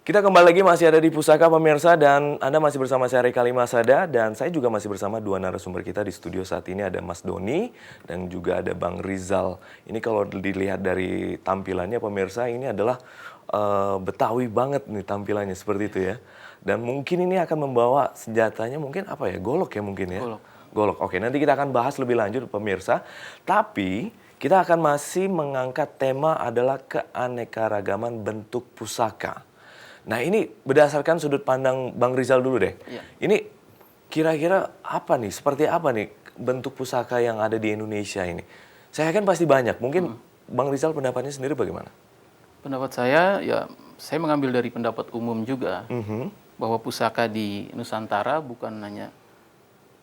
Kita kembali lagi masih ada di Pusaka Pemirsa dan Anda masih bersama saya Reka Limasada dan saya juga masih bersama dua narasumber kita di studio saat ini ada Mas Doni dan juga ada Bang Rizal. Ini kalau dilihat dari tampilannya pemirsa ini adalah Betawi banget nih tampilannya seperti itu ya. Dan mungkin ini akan membawa senjatanya mungkin apa ya? Golok ya mungkin ya? Golok. Golok. Oke, nanti kita akan bahas lebih lanjut pemirsa. Tapi kita akan masih mengangkat tema adalah keanekaragaman bentuk pusaka. Nah ini berdasarkan sudut pandang Bang Rizal dulu deh. Iya. Ini kira-kira apa nih, seperti apa nih bentuk pusaka yang ada di Indonesia ini? Saya kan pasti banyak, mungkin Bang Rizal pendapatnya sendiri bagaimana? Pendapat saya, ya saya mengambil dari pendapat umum juga, bahwa pusaka di Nusantara bukan hanya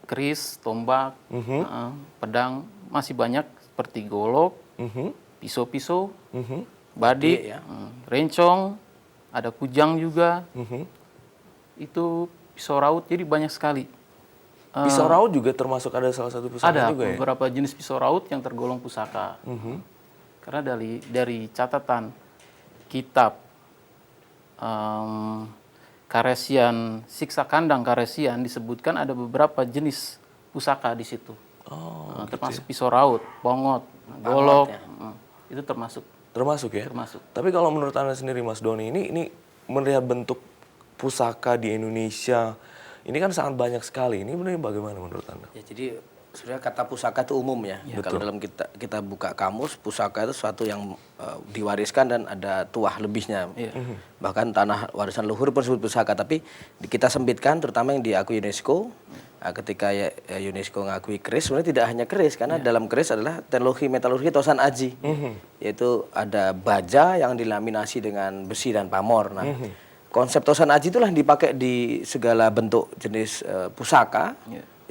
keris, tombak, pedang, masih banyak seperti golok, pisau-pisau, badik, rencong, ada kujang juga, itu pisau raut, jadi banyak sekali. Pisau raut juga termasuk ada salah satu pusaka Ada juga ya? beberapa jenis pisau raut yang tergolong pusaka. Karena dari catatan kitab Karesian, Siksa Kandang Karesian disebutkan ada beberapa jenis pusaka di situ. Termasuk pisau raut, pongot, golok, itu termasuk. Termasuk ya? Termasuk. Tapi kalau menurut Anda sendiri Mas Doni, ini melihat bentuk pusaka di Indonesia, ini kan sangat banyak sekali. Ini benar bagaimana menurut Anda? Ya, jadi sebenarnya kata pusaka itu umum ya. Kalau dalam kita buka kamus, pusaka itu sesuatu yang diwariskan dan ada tuah lebihnya. Bahkan tanah warisan leluhur pun disebut pusaka. Tapi kita sempitkan, terutama yang diakui UNESCO. Ketika UNESCO mengakui keris, sebenarnya tidak hanya keris, karena dalam keris adalah teknologi metalurgi Tosan Aji, yaitu ada baja yang dilaminasi dengan besi dan pamor. Nah, konsep Tosan Aji itulah yang dipakai di segala bentuk jenis pusaka.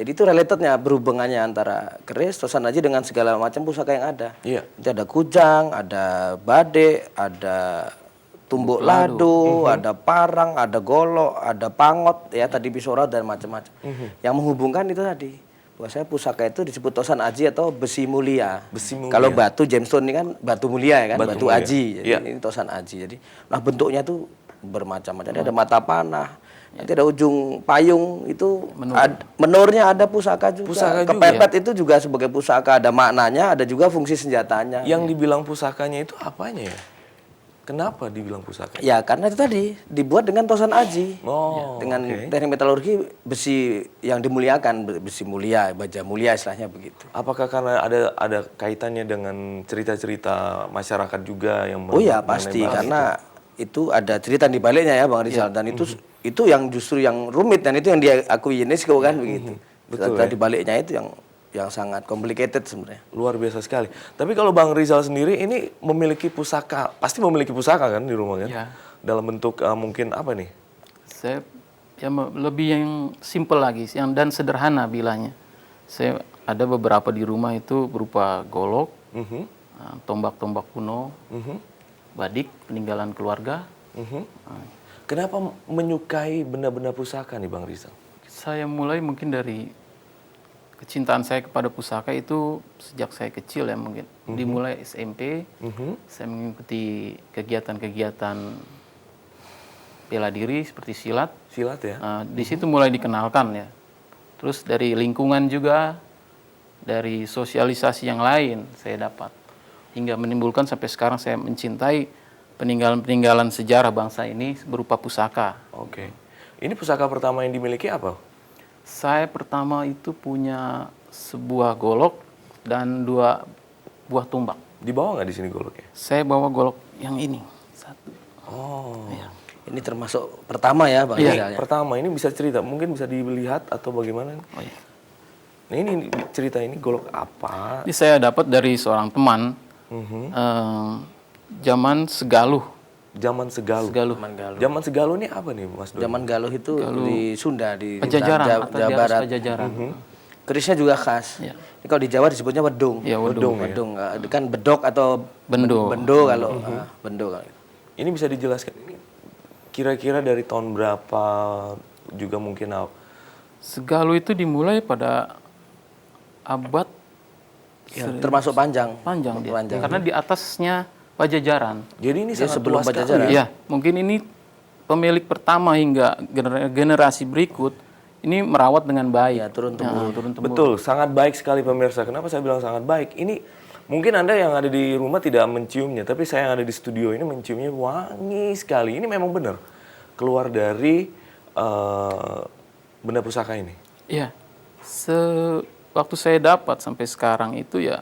Jadi itu relatednya, berhubungannya antara keris, Tosan Aji dengan segala macam pusaka yang ada. Itu ada kujang, ada badek, ada tumbuk lado, ada parang, ada golok, ada pangot, ya tadi pisau raut dan macam-macam. Yang menghubungkan itu tadi, bahwasanya pusaka itu disebut Tosan Aji atau besi mulia. Kalau batu gemstone ini kan batu mulia ya kan, batu aji. Jadi ini Tosan Aji. Jadi, nah bentuknya tuh bermacam-macam. Ada mata panah, nanti ada ujung payung itu menurnya ada pusaka juga. Kepepet itu juga sebagai pusaka, ada maknanya, ada juga fungsi senjatanya. Yang dibilang pusakanya itu apanya ya? Kenapa dibilang pusaka? Ya karena itu tadi dibuat dengan Tosan Aji, dengan teknik metalurgi besi yang dimuliakan, besi mulia, baja mulia istilahnya begitu. Apakah karena ada kaitannya dengan cerita-cerita masyarakat juga yang Oh ya pasti, karena itu ada cerita di baliknya ya Bang Rizal, dan itu yang justru yang rumit dan itu yang diakui UNESCO kan begitu. Betul. Di baliknya itu yang sangat complicated sebenarnya. Luar biasa sekali. Tapi kalau Bang Rizal sendiri ini memiliki pusaka, pasti memiliki pusaka kan di rumah kan? Ya. Dalam bentuk mungkin apa nih? Saya lebih yang simple lagi, dan sederhana bilanya. Saya ada beberapa di rumah itu berupa golok, tombak-tombak kuno, badik peninggalan keluarga. Kenapa menyukai benda-benda pusaka nih Bang Rizal? Saya mulai mungkin dari kecintaan saya kepada pusaka itu sejak saya kecil ya mungkin. Dimulai SMP, saya mengikuti kegiatan-kegiatan bela diri seperti silat. Silat ya? Di situ mulai dikenalkan ya. Terus dari lingkungan juga, dari sosialisasi yang lain saya dapat. Hingga menimbulkan sampai sekarang saya mencintai peninggalan-peninggalan sejarah bangsa ini berupa pusaka. Oke. Ini pusaka pertama yang dimiliki apa? Saya pertama itu punya sebuah golok dan 2 buah tombak. Dibawa nggak di sini goloknya? Saya bawa golok yang ini, satu. Ya. Ini termasuk pertama ya Bang Rizal. Pertama, ini bisa cerita, mungkin bisa dilihat atau bagaimana? Nah ini cerita ini golok apa? Ini saya dapat dari seorang teman, zaman Segaluh. Zaman Segaluh. Zaman Segaluh ini apa nih Mas Doni? Zaman Galuh itu di Sunda, di Pajajaran, Jawa Barat. Pajajaran. Kerisnya juga khas. Ya. Ini kalau di Jawa disebutnya wedung. Ya, wedung. Wedung. Kan bedok atau Bendo. bendo kalau bendo. Ini bisa dijelaskan kira-kira dari tahun berapa juga mungkin? Segaluh itu dimulai pada abad termasuk panjang dia. Karena di atasnya Pajajaran. Jadi ini sangat sebelum luas Pajajaran. sekali. Ya, mungkin ini pemilik pertama hingga generasi berikut ini merawat dengan baik. Ya, turun temurun. Turun-temurun. Betul, sangat baik sekali pemirsa. Kenapa saya bilang sangat baik? Ini mungkin Anda yang ada di rumah tidak menciumnya, tapi saya yang ada di studio ini menciumnya wangi sekali. Ini memang benar keluar dari benda pusaka ini. Iya. Waktu saya dapat sampai sekarang itu ya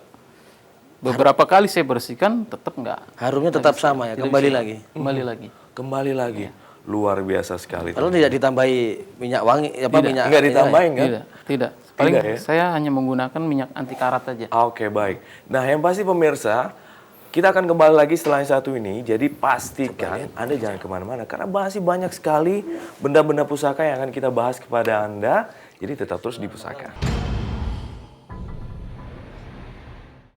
beberapa kali saya bersihkan tetap enggak. Harumnya tetap sama ya, kembali lagi. Kembali lagi. Kembali lagi. Luar biasa sekali. Kalau tidak ditambahi minyak wangi, apa minyak? Enggak ditambahin kan? Tidak. Paling Tidak, ya? saya hanya menggunakan minyak anti karat aja. Oke, baik. Nah, yang pasti pemirsa, kita akan kembali lagi setelah yang satu ini. Jadi pastikan Anda jangan kemana-mana karena masih banyak sekali benda-benda pusaka yang akan kita bahas kepada Anda. Jadi tetap terus di Pusaka.